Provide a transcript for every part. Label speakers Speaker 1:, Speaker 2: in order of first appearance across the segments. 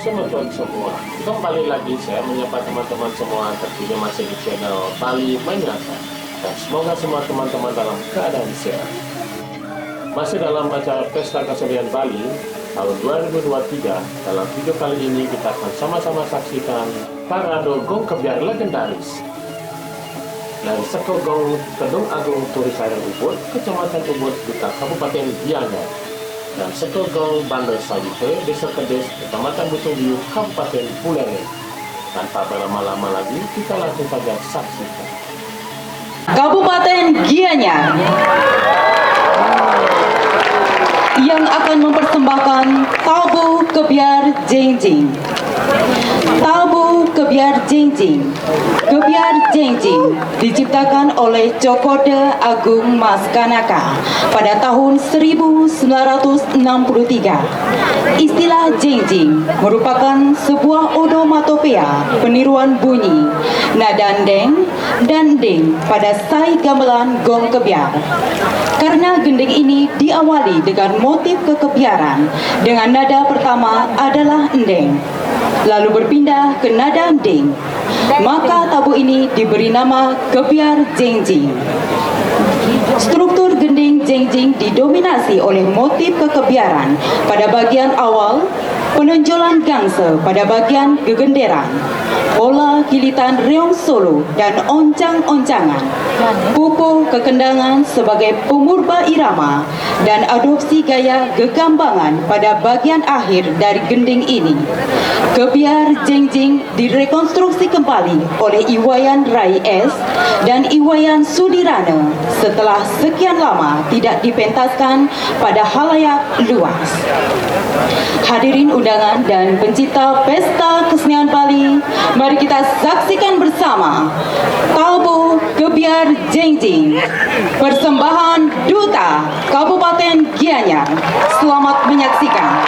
Speaker 1: teman-teman semua, kembali lagi saya menyapa teman-teman semua terpilih masih di channel Bali Menyapa, dan semoga semua teman-teman dalam keadaan sehat. Masih dalam acara Pesta Kesenian Bali tahun 2023, dalam video kali ini kita akan sama-sama saksikan parade gong kebiar legendaris dari Sekogong Kedung Agung Turisaya Ubud, Kecamatan Ubud, Kabupaten Gianyar, dan Sekogong Bandar Sayupe, Desa Kedes, Kecamatan Busungbiu, Kabupaten Buleleng. Tanpa berlama-lama lagi, kita langsung saja saksikan.
Speaker 2: Kabupaten Gianyar yang akan mempersembahkan Tabu Kebiar Jengjing. Tabu Kebiar Jengjing. Kebiar Jengjing diciptakan oleh Cokode Agung Mas Kanaka pada tahun 1963. Istilah jengjing merupakan sebuah onomatopea peniruan bunyi nada deng dan ding pada sai gamelan gong kebiar. Karena gending ini diawali dengan motif kekebiaran dengan nada pertama adalah endeng, lalu berpindah ke nada ding, maka tabu ini diberi nama kebiar jengjing. Struktur gending jengjing didominasi oleh motif kekebiaran pada bagian awal, penonjolan gangsa pada bagian gegenderan, pola kilitan reong solo dan oncang-oncangan, pupuh kekendangan sebagai pemurba irama, dan adopsi gaya gegambangan pada bagian akhir dari gending ini. Kebiar jengjing direkonstruksi kembali oleh Iwayan Rai S. dan Iwayan Sudirana setelah sekian lama tidak dipentaskan pada halayak luas. Hadirin undangan dan pencinta Pesta Kesenian Bali, mari kita saksikan bersama Tabu Kebiar Jengjing, persembahan Duta Kabupaten Gianyar. Selamat menyaksikan.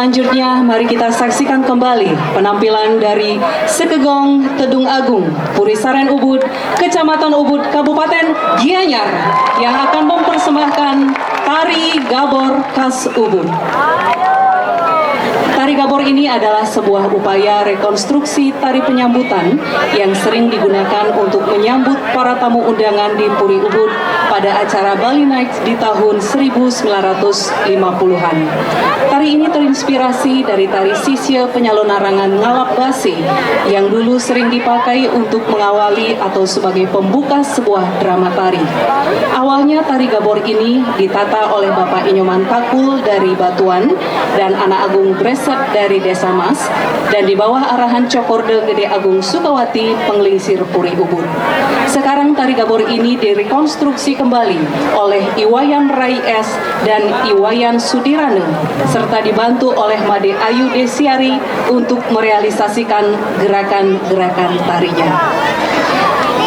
Speaker 3: Selanjutnya, mari kita saksikan kembali penampilan dari Sekegong Tedung Agung, Puri Saren Ubud, Kecamatan Ubud, Kabupaten Gianyar, yang akan mempersembahkan tari gabor khas Ubud. Tari gabor ini adalah sebuah upaya rekonstruksi tari penyambutan yang sering digunakan untuk menyambut para tamu undangan di Puri Ubud pada acara Bali Nights di tahun 1950-an. Tari ini terinspirasi dari tari sisya penyalonarangan ngalap basi yang dulu sering dipakai untuk mengawali atau sebagai pembuka sebuah drama tari. Awalnya tari gabor ini ditata oleh Bapak Inyoman Kakul dari Batuan dan Anak Agung Breset dari Desa Mas, dan di bawah arahan Cokorde Gede Agung Sukawati, Penglingsir Puri Ubud. Sekarang tari gabor ini direkonstruksi kembali oleh Iwayan Rai S dan Iwayan Sudirane, serta dibantu oleh Made Ayu Desiari untuk merealisasikan gerakan-gerakan tarinya.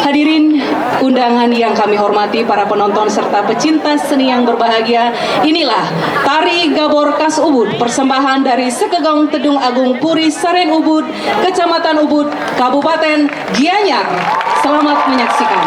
Speaker 3: Hadirin undangan yang kami hormati, para penonton serta pecinta seni yang berbahagia, inilah tari gabor khas Ubud, persembahan dari Sekegong Tedung Agung Puri Saren Ubud, Kecamatan Ubud, Kabupaten Gianyar. Selamat menyaksikan.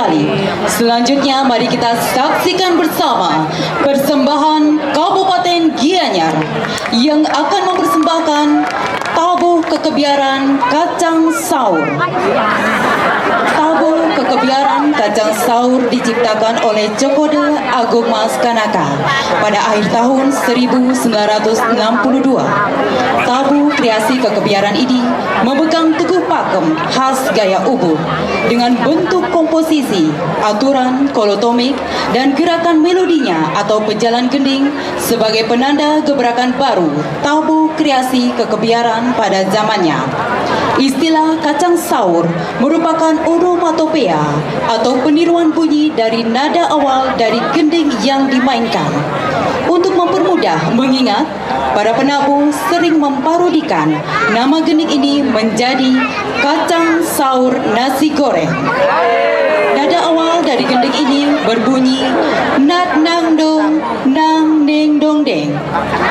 Speaker 2: Bali. Selanjutnya mari kita saksikan bersama persembahan Kabupaten Gianyar yang akan mempersembahkan tabuh kekebiaran kacang saur. Tabuh kekebiaran kacang saur diciptakan oleh Cokode Agung Mas Kanaka pada akhir tahun 1962. Tabuh kreasi kekebiaran ini memegang teguh pakem khas gaya Ubud dengan bentuk komposisi, aturan kolotomik, dan gerakan melodinya atau pejalan gending sebagai penanda gebrakan baru tabuh kreasi kekebiaran pada zamannya. Istilah kacang saur merupakan onomatopea atau peniruan bunyi dari nada awal dari gending yang dimainkan. Untuk mempermudah mengingat, para penabuh sering memparodikan nama gending ini menjadi kacang saur nasi goreng. Nada awal dari gending ini berbunyi nat nang dong, nang ding dong deng.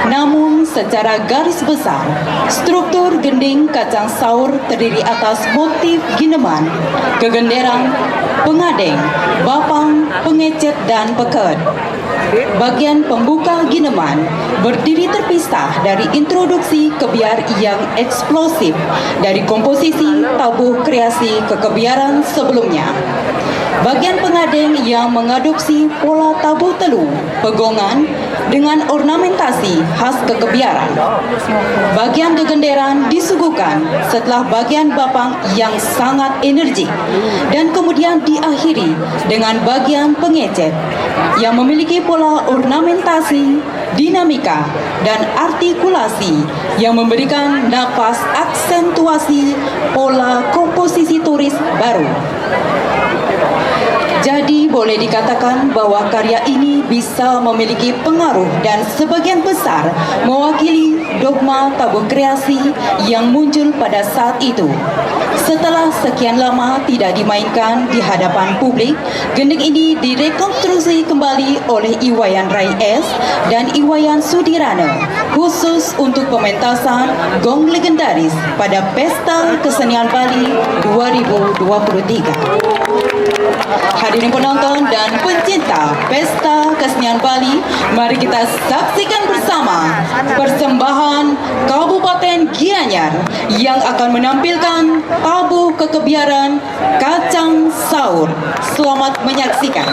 Speaker 2: Namun secara garis besar, struktur gending kacang saur terdiri atas motif gineman, kegenderang, pengadeng, bapang, pengecet, dan peket. Bagian pembuka gineman berdiri terpisah dari introduksi kebiar yang eksplosif dari komposisi tabuh kreasi kekebiaran sebelumnya. Bagian pengadeng yang mengadopsi pola tabuh telu, pegongan dengan ornamentasi khas kekebiaran. Bagian kegenderan disuguhkan setelah bagian bapang yang sangat energik dan kemudian diakhiri dengan bagian pengecet yang memiliki pola ornamentasi, dinamika, dan artikulasi yang memberikan nafas aksentuasi pola komposisi turis baru. Jadi boleh dikatakan bahwa karya ini bisa memiliki pengaruh dan sebagian besar mewakili dogma tabuh kreasi yang muncul pada saat itu. Setelah sekian lama tidak dimainkan di hadapan publik, gending ini direkonstruksi kembali oleh Iwayan Rai S dan Iwayan Sudirana khusus untuk pementasan gong legendaris pada Pesta Kesenian Bali 2023. Hadirin penonton dan pencinta Pesta Kesenian Bali, mari kita saksikan bersama persembahan Kabupaten Gianyar yang akan menampilkan tabuh kekebiaran kacang saur. Selamat menyaksikan.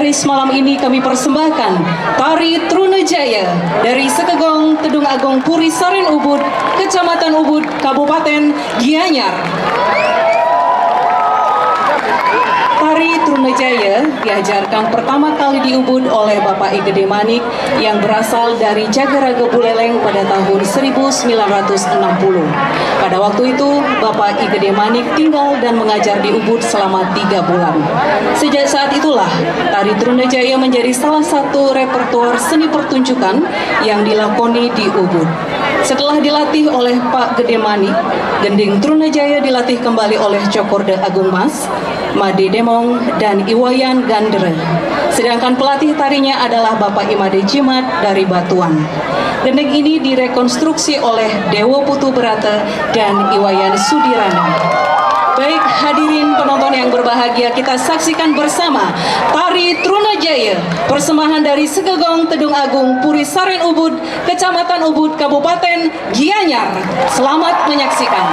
Speaker 3: legendaris malam ini kami persembahkan Tari Trunajaya dari Sekegong Tedung Agung Puri Saren Ubud, Kecamatan Ubud, Kabupaten Gianyar. Tari Trunajaya diajarkan pertama kali di Ubud oleh Bapak I Gede Manik yang berasal dari Jagaraga Buleleng pada tahun 1960. Pada waktu itu, Bapak I Gede Manik tinggal dan mengajar di Ubud selama 3 bulan. Sejak saat itulah, Tari Trunajaya menjadi salah satu repertoar seni pertunjukan yang dilakoni di Ubud. Setelah dilatih oleh Pak Gede Manik, gending Trunajaya dilatih kembali oleh Cokorda Agung Mas, Made Demong, dan Iwayan Gandere. Sedangkan pelatih tarinya adalah Bapak Imade Jimat dari Batuan. Gending ini direkonstruksi oleh Dewo Putu Berata dan Iwayan Sudirana. Baik hadirin penonton yang berbahagia, kita saksikan bersama Tari Trunajaya, persembahan dari Sekegong Tedung Agung Puri Saren Ubud, Kecamatan Ubud, Kabupaten Gianyar. Selamat menyaksikan.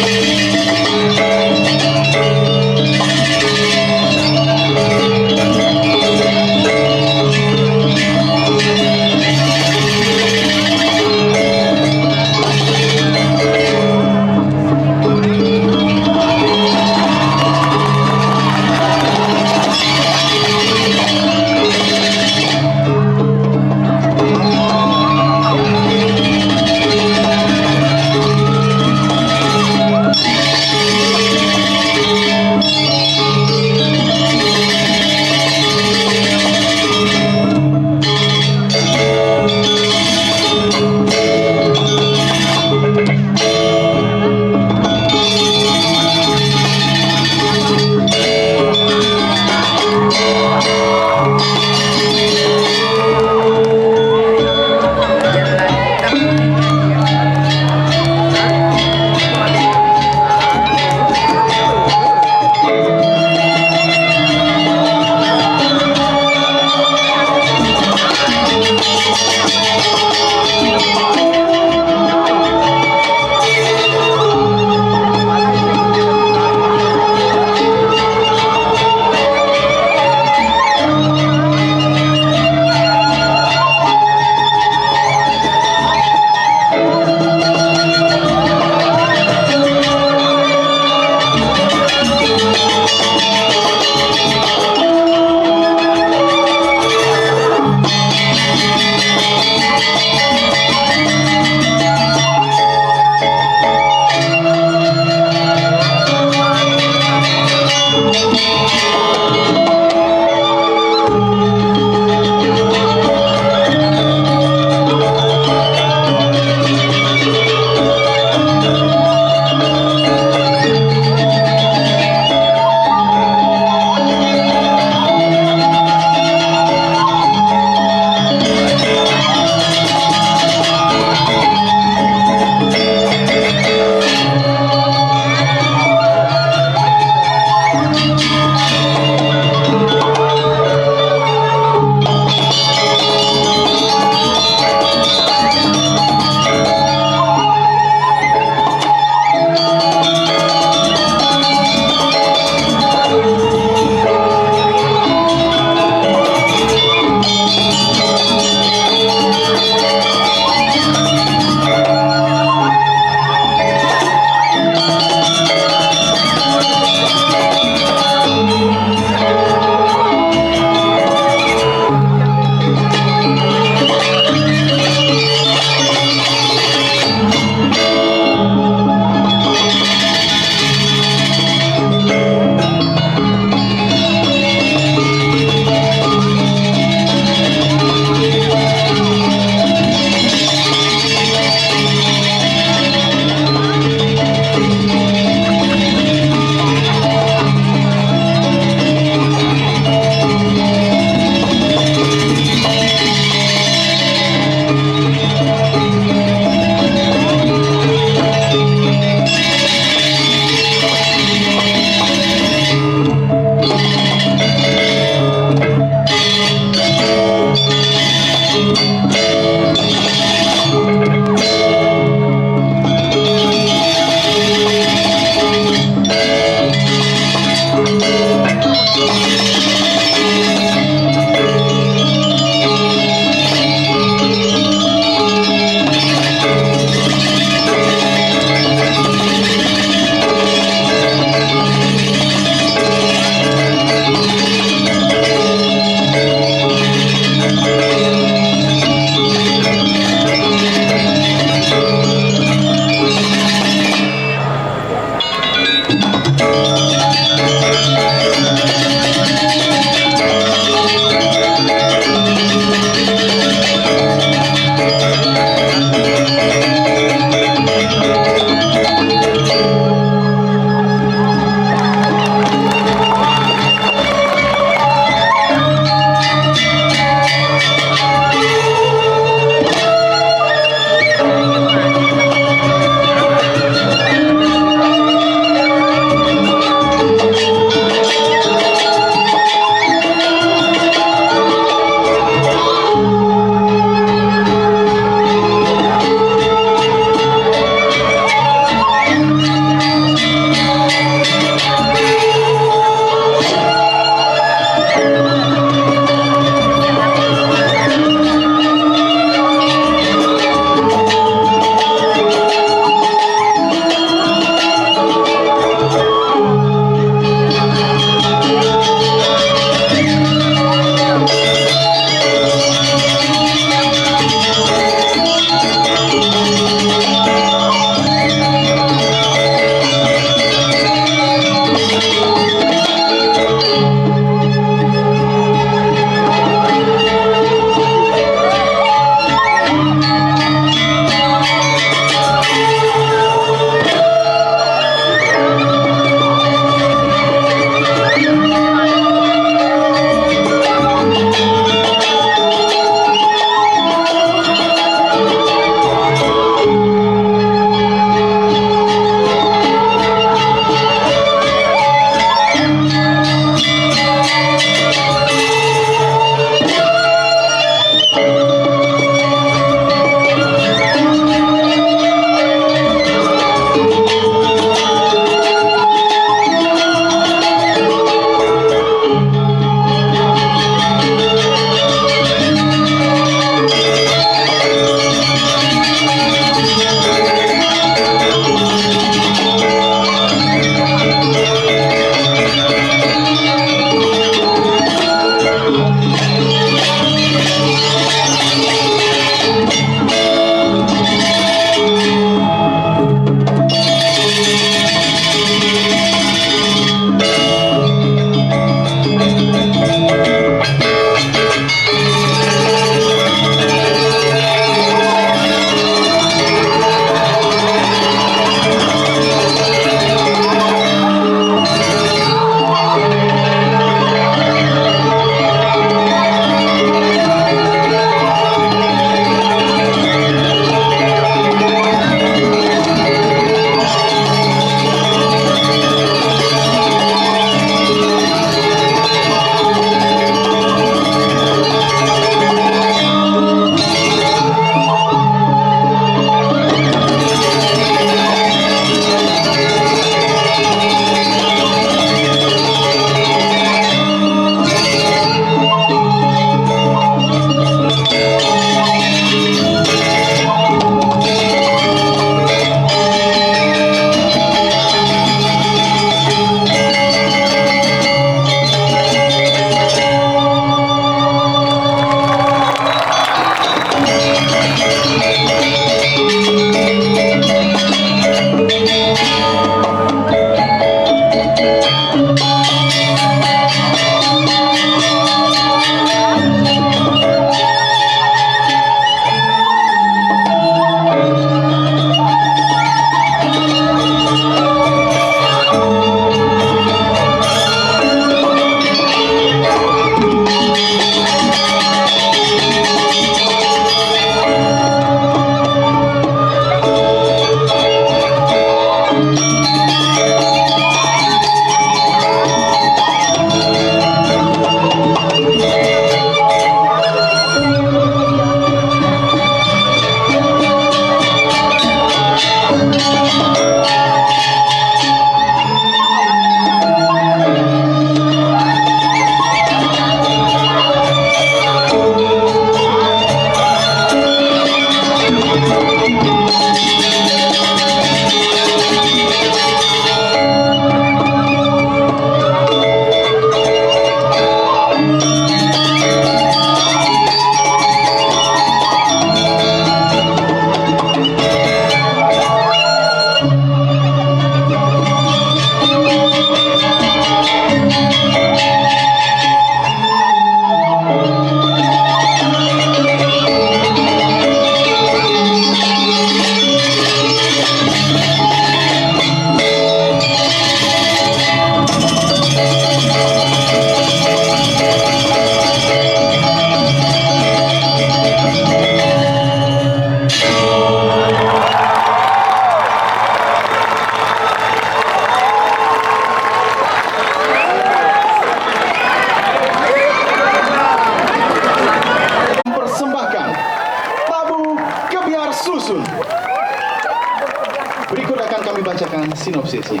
Speaker 4: bacakan sinopsisnya.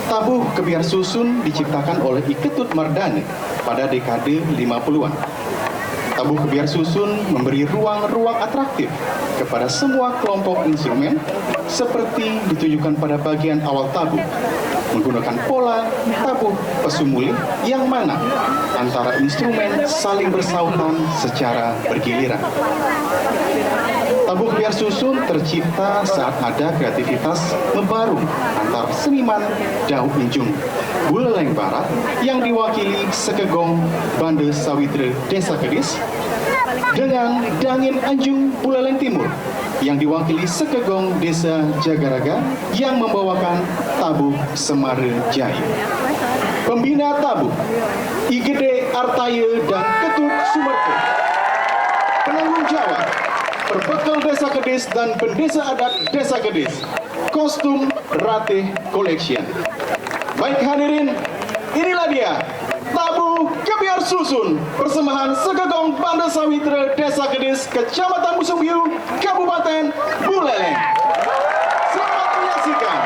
Speaker 4: Tabuh Kebiar Susun diciptakan oleh I Ketut Mardani pada dekade 50-an. Tabuh Kebiar Susun memberi ruang-ruang atraktif kepada semua kelompok instrumen seperti ditunjukkan pada bagian awal tabuh, menggunakan pola tabuh pesumuli yang mana antara instrumen saling bersautan secara bergiliran. Tabuh Kebiar Susun tercipta saat ada kreativitas membarung antar seniman Daud Injung Buleleng Barat yang diwakili Sekegong Bande Sawitra Desa Kedis dengan Dangin Anjung Buleleng Timur yang diwakili Sekegong Desa Jagaraga yang membawakan tabuh Semara Jaya. Pembina tabuh I Gede Artaya dan Ketut Sumerto. Penanggung jawab Perbekal Desa Kedis dan Pendesa Adat Desa Kedis. Kostum Ratih Collection. Baik hadirin, inilah dia Tabuh Kebiar Susun, persembahan Sekegong Bande Sawitra Desa Kedis, Kecamatan Musumbiu, Kabupaten Buleleng. Selamat menyaksikan.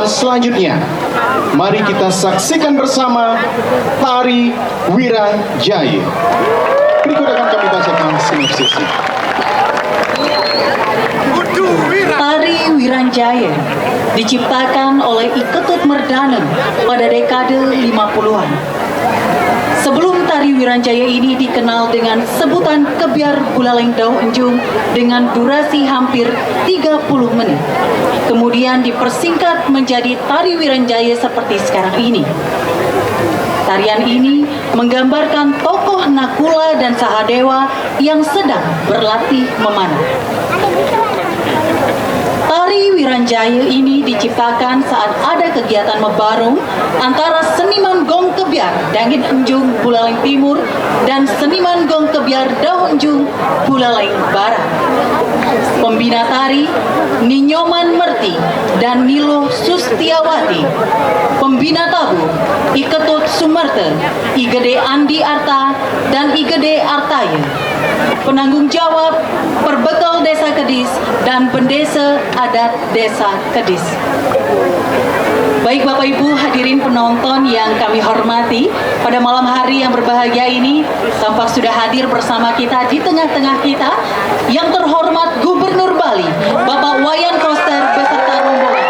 Speaker 4: Selanjutnya, mari kita saksikan bersama Tari Wirajaya. Berikut akan kami bacakan sinopsisnya.
Speaker 3: Tari Wiranjaya diciptakan oleh I Ketut Merdane pada dekade 50-an. Sebelum tari Wiranjaya ini dikenal dengan sebutan Kebiar Buleleng Dau Enjung dengan durasi hampir 30 menit. Kemudian dipersingkat menjadi tari Wiranjaya seperti sekarang ini. Tarian ini menggambarkan tokoh Nakula dan Sahadewa yang sedang berlatih memanah. Tari Wiranjaya ini diciptakan saat ada kegiatan mebarung antara seniman Gong Kebiar Dangin Enjung Buleleng Timur dan seniman Gong Kebiar Dau Enjung Buleleng Barat. Pembina tari Ninyoman Merti dan Nilo Sustiawati. Pembina tabu I Ketut Sumerte, I Gede Andi Arta dan I Gede Artaya. Penanggung jawab Perbekal Desa Kedis dan Pendesa Adat Desa Kedis. Baik Bapak Ibu hadirin penonton yang kami hormati, pada malam hari yang berbahagia ini tampak sudah hadir bersama kita di tengah-tengah kita yang terhormat Gubernur Bali, Bapak Wayan Koster beserta rombongan.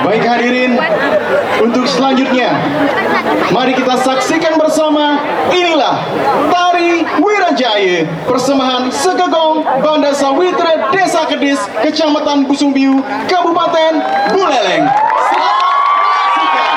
Speaker 4: Baik hadirin, untuk selanjutnya, mari kita saksikan bersama. Inilah Tari Wirajaya, persembahan Sekegong Banda Sawitre Desa Kedis, Kecamatan Busungbiu, Kabupaten Buleleng. Silakan saksikan.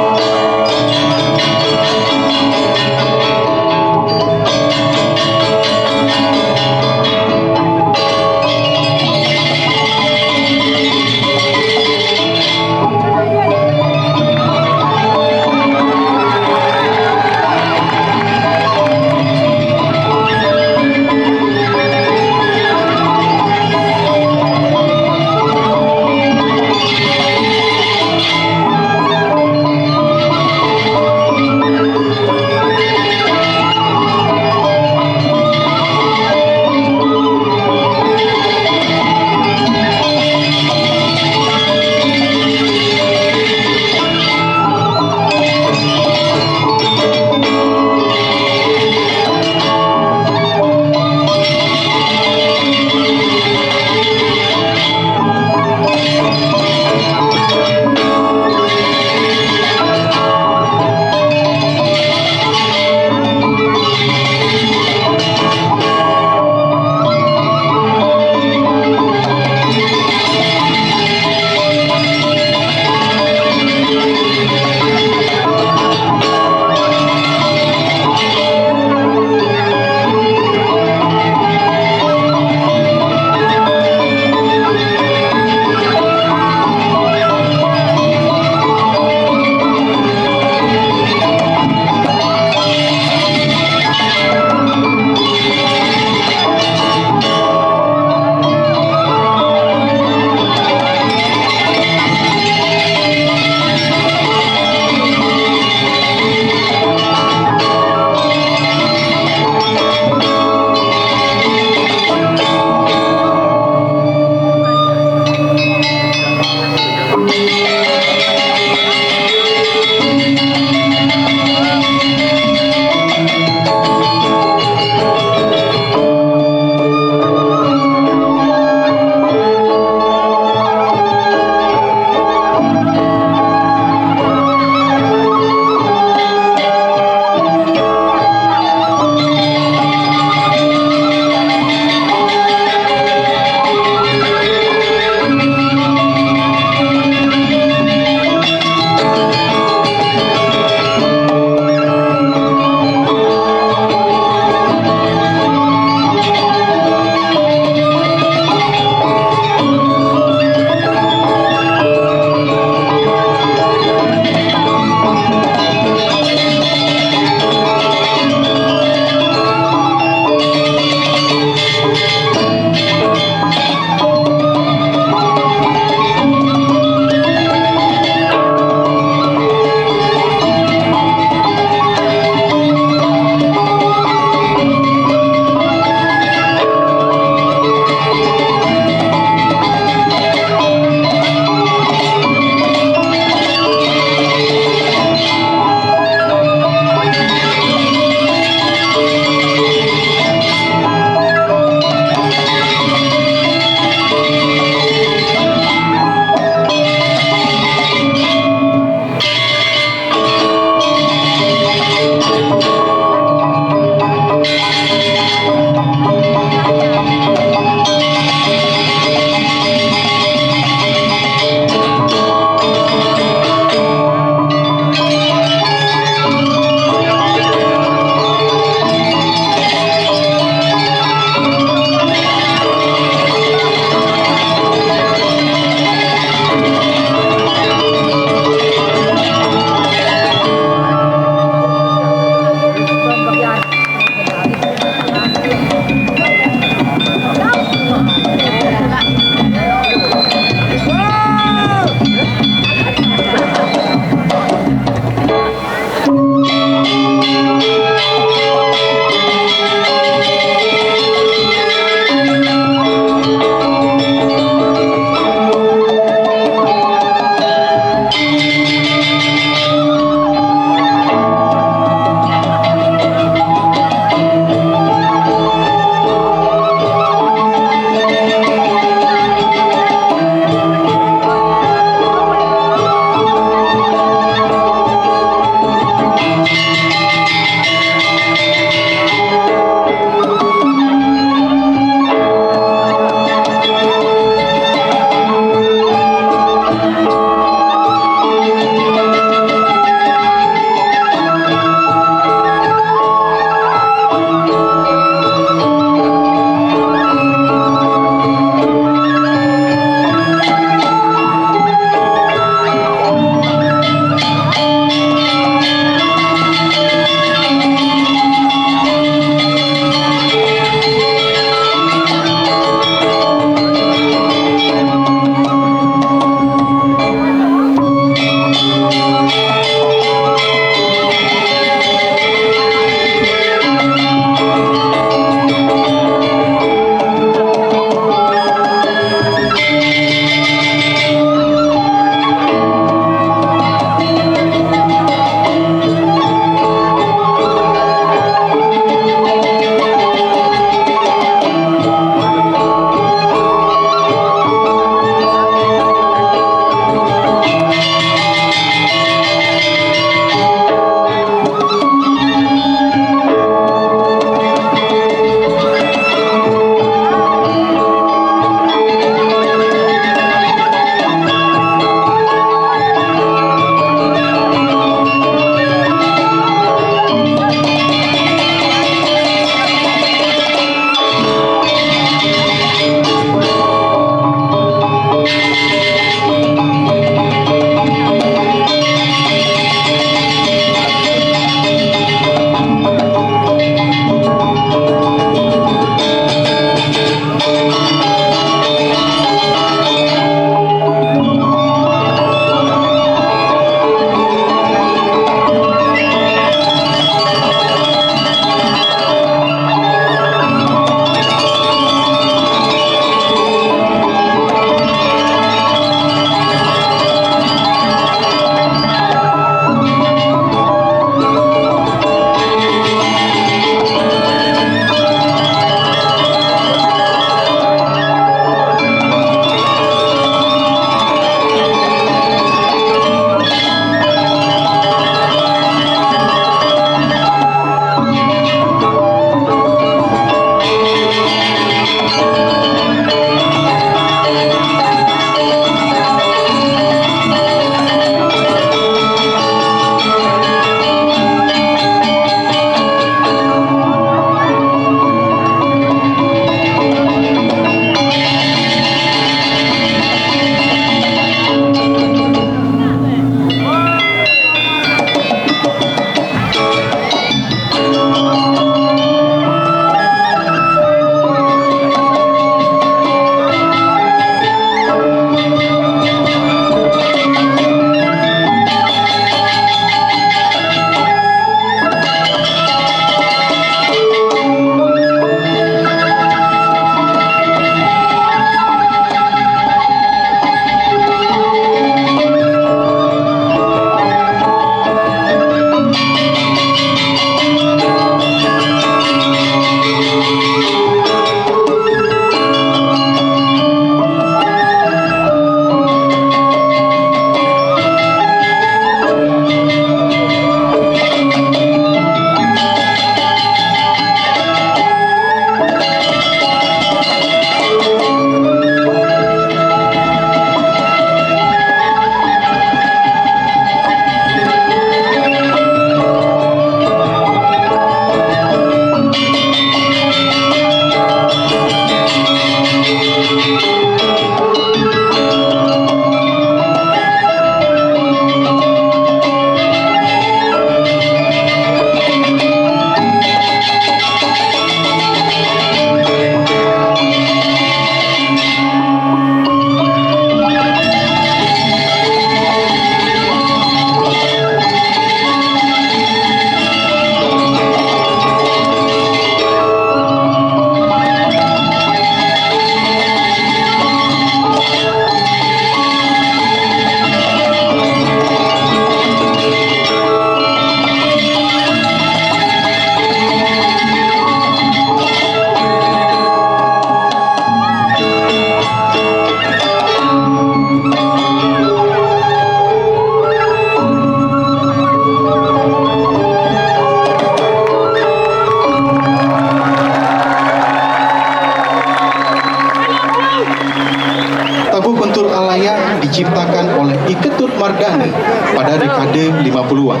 Speaker 4: diciptakan oleh I Ketut Mardani pada dekade 50-an.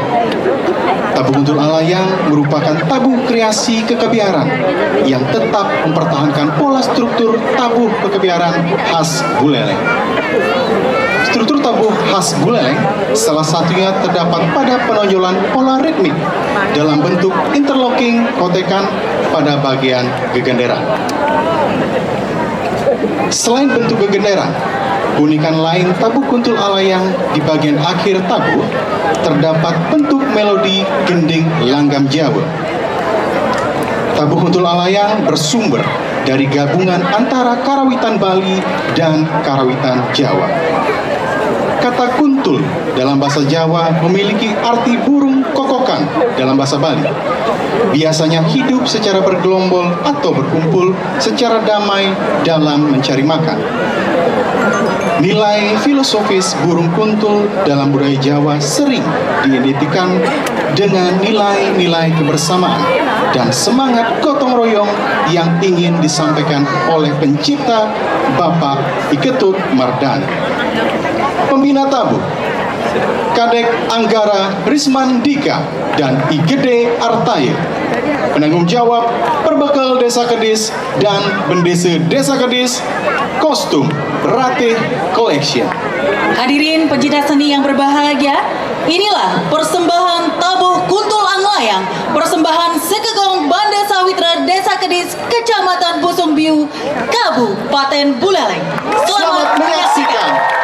Speaker 4: Tabuh Kuntul Alayang merupakan tabuh kreasi kekebiaran yang tetap mempertahankan pola struktur tabuh kekebiaran khas Buleleng. Struktur tabuh khas Buleleng salah satunya terdapat pada penonjolan pola ritmik dalam bentuk interlocking kotekan pada bagian gegenderan. Selain bentuk gegenderan, keunikan lain tabuh Kuntul Alayang di bagian akhir tabuh terdapat bentuk melodi gending langgam Jawa. Tabuh Kuntul Alayang bersumber dari gabungan antara karawitan Bali dan karawitan Jawa. Kata kuntul dalam bahasa Jawa memiliki arti burung kokokan dalam bahasa Bali. Biasanya hidup secara bergelombol atau berkumpul secara damai dalam mencari makan. Nilai filosofis burung kuntul dalam budaya Jawa sering diidentikan dengan nilai-nilai kebersamaan dan semangat gotong royong yang ingin disampaikan oleh pencipta Bapak I Ketut Mardani. Pembina tabuh Kadek Anggara Risman Dika dan I Gede Artaye. Penanggung jawab Perbekal Desa Kedis dan Bendese Desa Kedis, kostum Ratih Collection.
Speaker 5: Hadirin pecinta seni yang berbahagia, inilah persembahan tabuh Kuntul Anglayang, persembahan Sekegong Banda Sawitra Desa Kedis, Kecamatan Busungbiu, Kabupaten Buleleng. Selamat menyaksikan.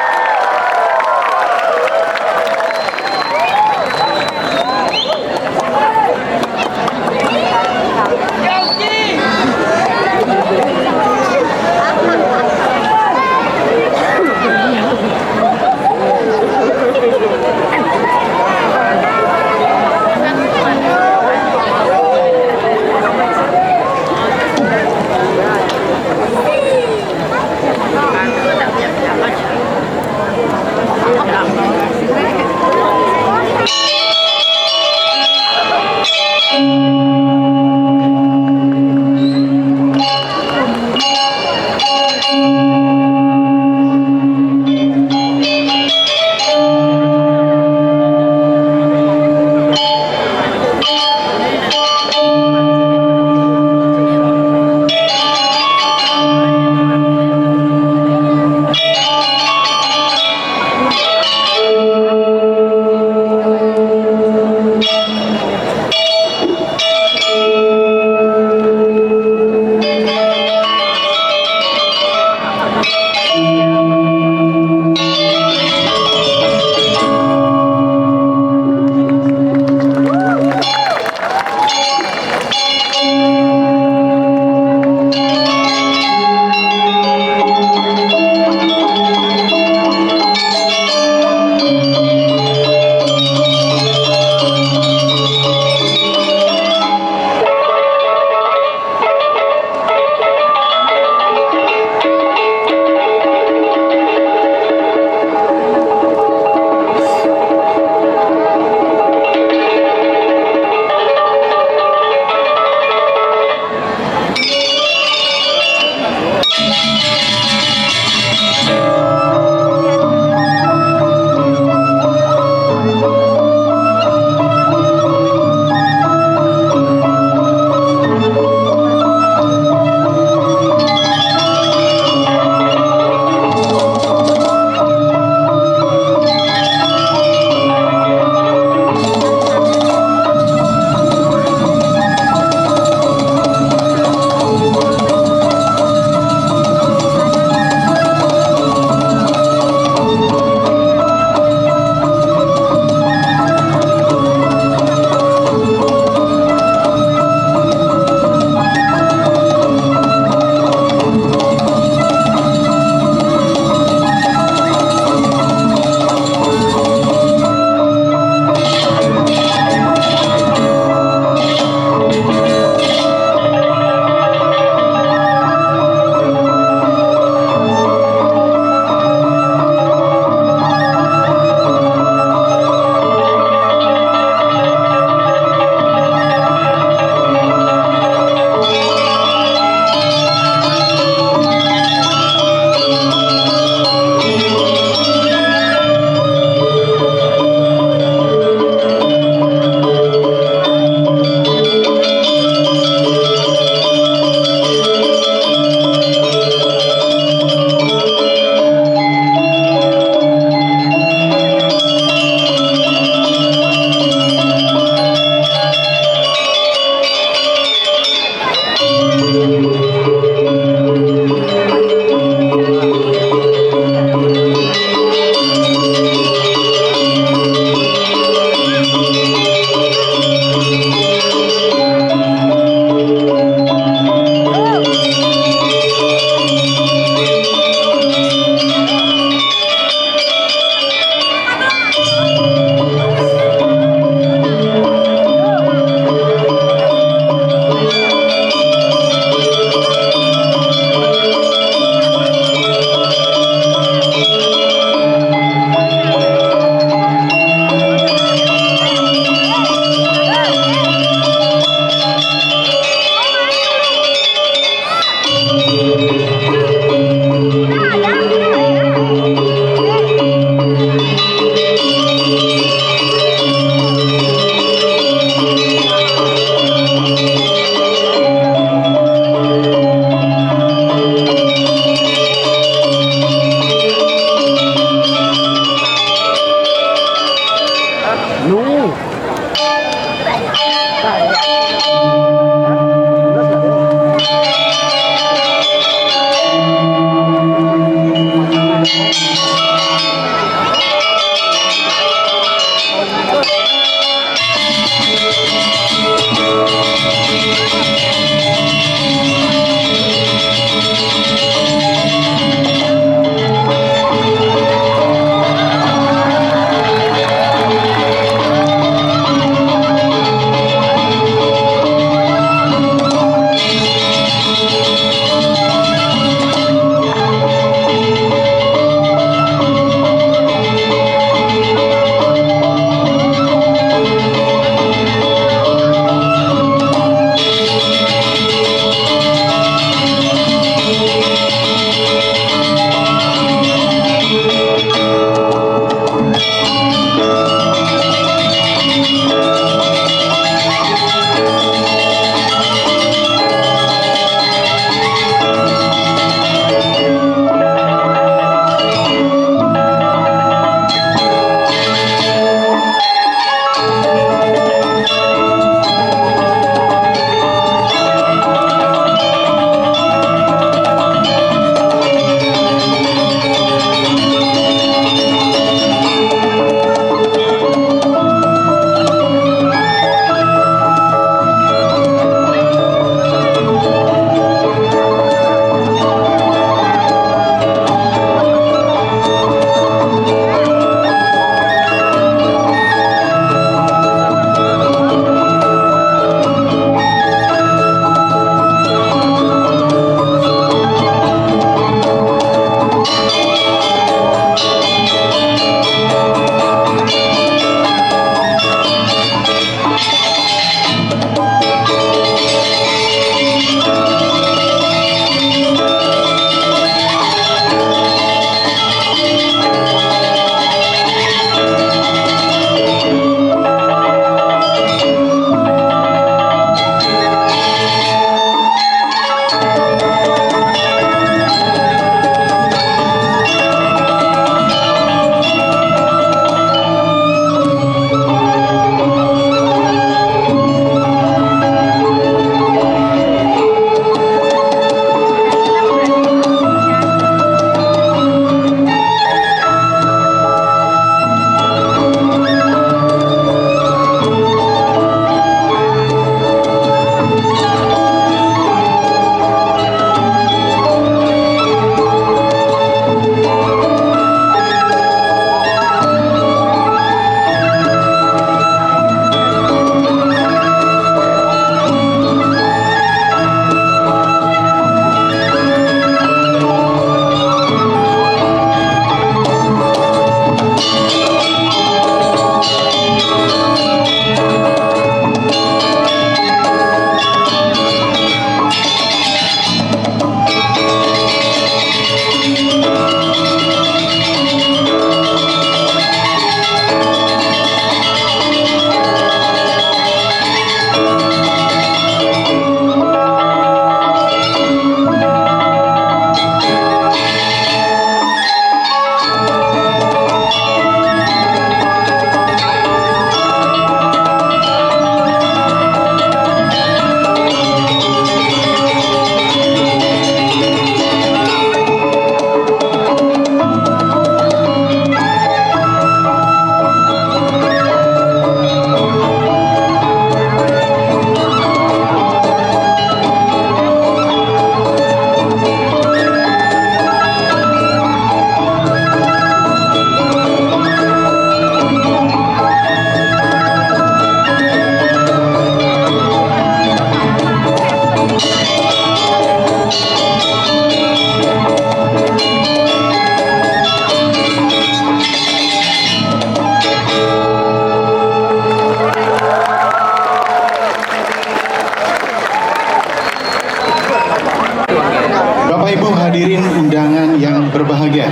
Speaker 4: Bapak Ibu hadirin undangan yang berbahagia,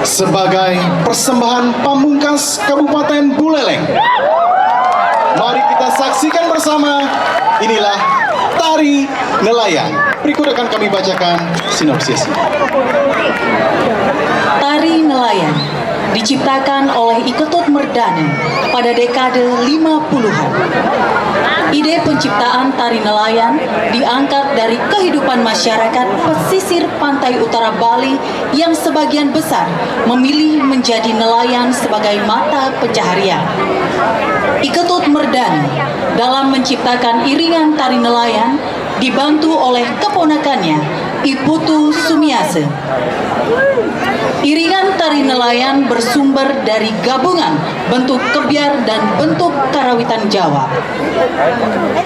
Speaker 4: sebagai persembahan pamungkas Kabupaten Buleleng, mari kita saksikan bersama, inilah tari nelayan. Berikut akan kami bacakan sinopsis.
Speaker 5: Tari nelayan diciptakan oleh Iketut Merdane pada dekade 50-an. Ide penciptaan tari nelayan diangkat dari kehidupan masyarakat pesisir pantai utara Bali yang sebagian besar memilih menjadi nelayan sebagai mata pencaharian. Iketut Merdane dalam menciptakan iringan tari nelayan dibantu oleh keponakannya Iputu Sumiase. Iringan tari nelayan bersumber dari gabungan bentuk kebiar dan bentuk karawitan Jawa.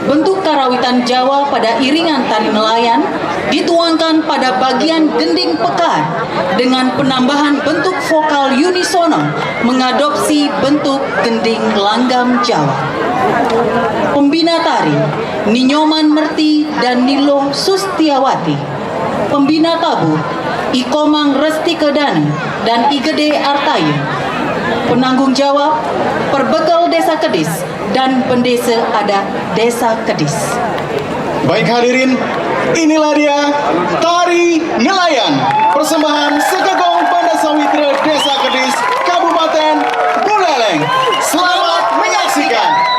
Speaker 5: Bentuk karawitan Jawa pada iringan tari nelayan dituangkan pada bagian gending pekar dengan penambahan bentuk vokal unisono mengadopsi bentuk gending langgam Jawa. Pembina tari Ninyoman Merti dan Nilo Sustiawati. Pembina tabuh Ikomang Resti Kedani dan Igede Artayu. Penanggung jawab Perbekal Desa Kedis dan Pendesa Adat Desa Kedis.
Speaker 4: Baik hadirin, inilah dia tari nelayan, persembahan Sekegong Banda Sawitra Desa Kedis, Kabupaten Buleleng. Selamat menyaksikan.